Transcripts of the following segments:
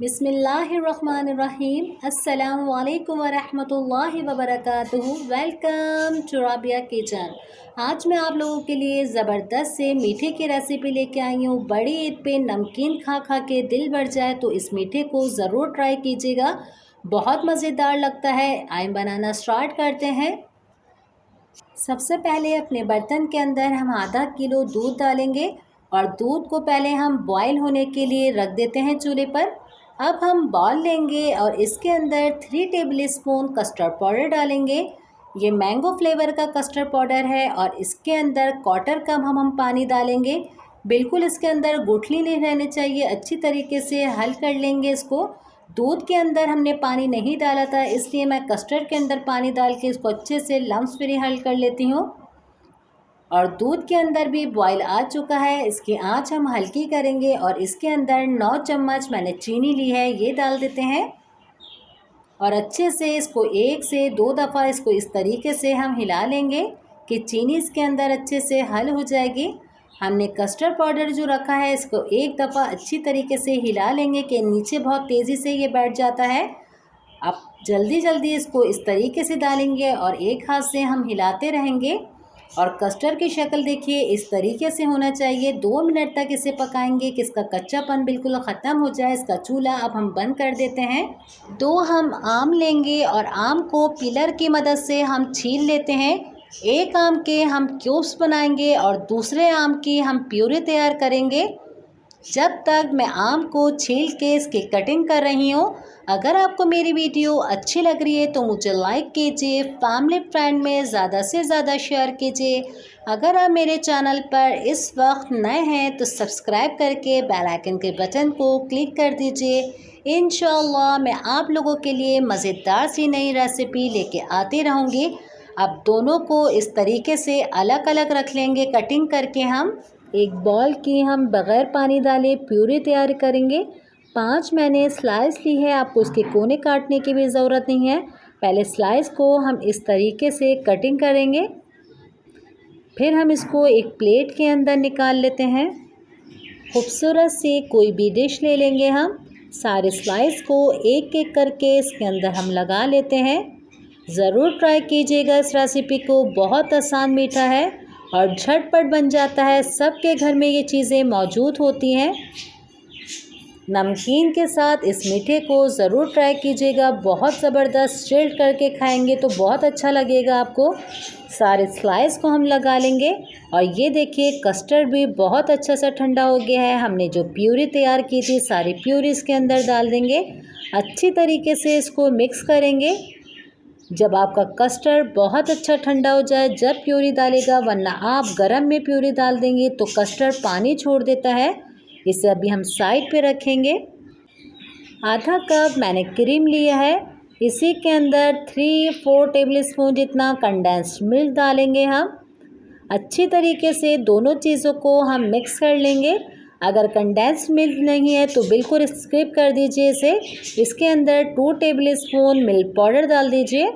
बिस्मिल्लाहिर्रहमानिर्रहीम। अस्सलामु अलैकुम वरहमतुल्लाहि वबरकातुहू। Welcome to Rabia kitchen. आज मैं आप लोगों के लिए ज़बरदस्त से मीठे की रेसिपी लेके आई हूँ। बड़ी ईद पे नमकीन खा खा के दिल भर जाए तो इस मीठे को ज़रूर ट्राई कीजिएगा, बहुत मज़ेदार लगता है। आइए बनाना स्टार्ट करते हैं। सबसे पहले अपने बर्तन के अंदर हम आधा किलो दूध डालेंगे और दूध को पहले हम बॉईल होने के लिए रख देते हैं चूल्हे पर। अब हम बाउल लेंगे और इसके अंदर 3 टेबलस्पून कस्टर्ड पाउडर डालेंगे। ये मैंगो फ्लेवर का कस्टर्ड पाउडर है और इसके अंदर क्वार्टर कप हम पानी डालेंगे। बिल्कुल इसके अंदर गुठली नहीं रहनी चाहिए, अच्छी तरीके से हल कर लेंगे इसको। दूध के अंदर हमने पानी नहीं डाला था, इसलिए मैं कस्टर्ड के अंदर पानी डाल के इसको अच्छे से लम्स फ्री हल कर लेती हूँ। और दूध के अंदर भी बॉईल आ चुका है, इसकी आंच हम हल्की करेंगे और इसके अंदर 9 चम्मच मैंने चीनी ली है, ये डाल देते हैं। और अच्छे से इसको 1 से 2 दफ़ा इसको इस तरीके से हम हिला लेंगे कि चीनी इसके अंदर अच्छे से हल हो जाएगी। हमने कस्टर्ड पाउडर जो रखा है इसको एक दफ़ा अच्छी तरीके से हिला लेंगे कि नीचे बहुत तेज़ी से ये बैठ जाता है। अब जल्दी इसको इस तरीके से डालेंगे और एक हाथ से हम हिलाते रहेंगे। और कस्टर्ड की शक्ल देखिए, इस तरीके से होना चाहिए। 2 मिनट तक इसे पकाएंगे कि इसका कच्चापन बिल्कुल ख़त्म हो जाए। इसका चूल्हा अब हम बंद कर देते हैं। 2 हम आम लेंगे और आम को पीलर की मदद से हम छील लेते हैं। एक आम के हम क्यूब्स बनाएंगे और दूसरे आम की हम प्यूरी तैयार करेंगे। जब तक मैं आम को छील के इसकी कटिंग कर रही हूँ, अगर आपको मेरी वीडियो अच्छी लग रही है तो मुझे लाइक कीजिए, फैमिली फ्रेंड में ज़्यादा से ज़्यादा शेयर कीजिए। अगर आप मेरे चैनल पर इस वक्त नए हैं तो सब्सक्राइब करके बेल आइकन के बटन को क्लिक कर दीजिए। इंशाअल्लाह मैं आप लोगों के लिए मज़ेदार सी नई रेसिपी लेके आती रहूँगी। अब दोनों को इस तरीके से अलग अलग रख लेंगे कटिंग करके। हम एक बॉल की हम बग़ैर पानी डाले प्यूरी तैयार करेंगे। 5 मैंने स्लाइस ली है, आपको इसके कोने काटने की भी ज़रूरत नहीं है। पहले स्लाइस को हम इस तरीके से कटिंग करेंगे, फिर हम इसको एक प्लेट के अंदर निकाल लेते हैं। खूबसूरत से कोई भी डिश ले लेंगे, हम सारे स्लाइस को एक एक करके इसके अंदर हम लगा लेते हैं। ज़रूर ट्राई कीजिएगा इस रेसिपी को, बहुत आसान मीठा है और झटपट बन जाता है। सबके घर में ये चीज़ें मौजूद होती हैं। नमकीन के साथ इस मीठे को ज़रूर ट्राई कीजिएगा, बहुत ज़बरदस्त। चिल्ड करके खाएंगे तो बहुत अच्छा लगेगा आपको। सारे स्लाइस को हम लगा लेंगे और ये देखिए कस्टर्ड भी बहुत अच्छा सा ठंडा हो गया है। हमने जो प्यूरी तैयार की थी सारी प्यूरी इसके अंदर डाल देंगे। अच्छी तरीके से इसको मिक्स करेंगे। जब आपका कस्टर्ड बहुत अच्छा ठंडा हो जाए जब प्यूरी डालेगा, वरना आप गरम में प्यूरी डाल देंगे तो कस्टर्ड पानी छोड़ देता है। इसे अभी हम साइड पे रखेंगे। आधा कप मैंने क्रीम लिया है, इसी के अंदर 3-4 टेबलस्पून जितना कंडेंस्ड मिल्क डालेंगे हम। अच्छी तरीके से दोनों चीज़ों को हम मिक्स कर लेंगे। अगर कंडेंस्ड मिल्क नहीं है तो बिल्कुल स्किप कर दीजिए इसे। इसके अंदर 2 टेबलस्पून मिल्क पाउडर डाल दीजिए।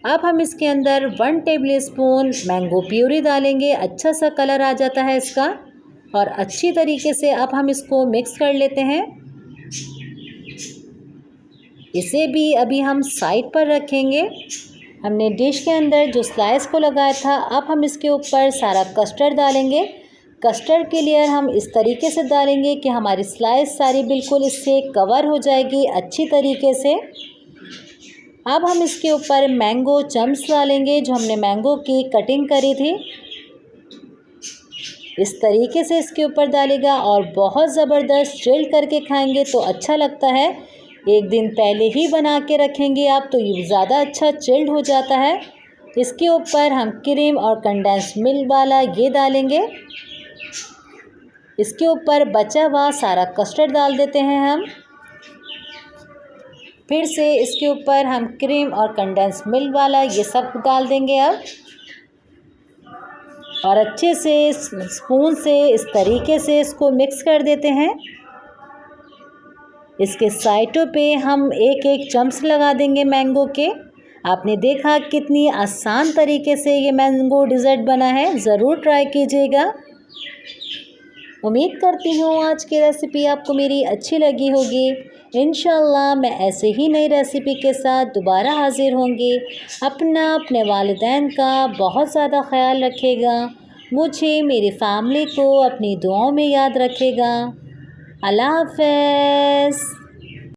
अब हम इसके अंदर 1 टेबलस्पून मैंगो प्यूरी डालेंगे, अच्छा सा कलर आ जाता है इसका। और अच्छी तरीके से अब हम इसको मिक्स कर लेते हैं। इसे भी अभी हम साइड पर रखेंगे। हमने डिश के अंदर जो स्लाइस को लगाया था, अब हम इसके ऊपर सारा कस्टर्ड डालेंगे। कस्टर्ड की लेयर हम इस तरीके से डालेंगे कि हमारी स्लाइस सारी बिल्कुल इससे कवर हो जाएगी अच्छी तरीके से। अब हम इसके ऊपर मैंगो चम्स डालेंगे, जो हमने मैंगो की कटिंग करी थी, इस तरीके से इसके ऊपर डालेगा और बहुत ज़बरदस्त। चिल्ड करके खाएंगे तो अच्छा लगता है। एक दिन पहले ही बना के रखेंगे आप तो ये ज़्यादा अच्छा चिल्ड हो जाता है। इसके ऊपर हम क्रीम और कंडेंस्ड मिल्क वाला ये डालेंगे। इसके ऊपर बचा हुआ सारा कस्टर्ड डाल देते हैं हम। फिर से इसके ऊपर हम क्रीम और कंडेंस्ड मिल्क वाला ये सब डाल देंगे अब। और अच्छे से स्पून से इस तरीके से इसको मिक्स कर देते हैं। इसके साइडों पे हम एक एक चम्स लगा देंगे मैंगो के। आपने देखा कितनी आसान तरीके से ये मैंगो डिज़र्ट बना है, ज़रूर ट्राई कीजिएगा। उम्मीद करती हूँ आज की रेसिपी आपको मेरी अच्छी लगी होगी। इंशाल्लाह मैं ऐसे ही नई रेसिपी के साथ दोबारा हाज़िर होंगी। अपने वालिदैन का बहुत ज़्यादा ख्याल रखिएगा। मुझे, मेरी फैमिली को अपनी दुआओं में याद रखेगा। अल्लाह हाफ़िज़।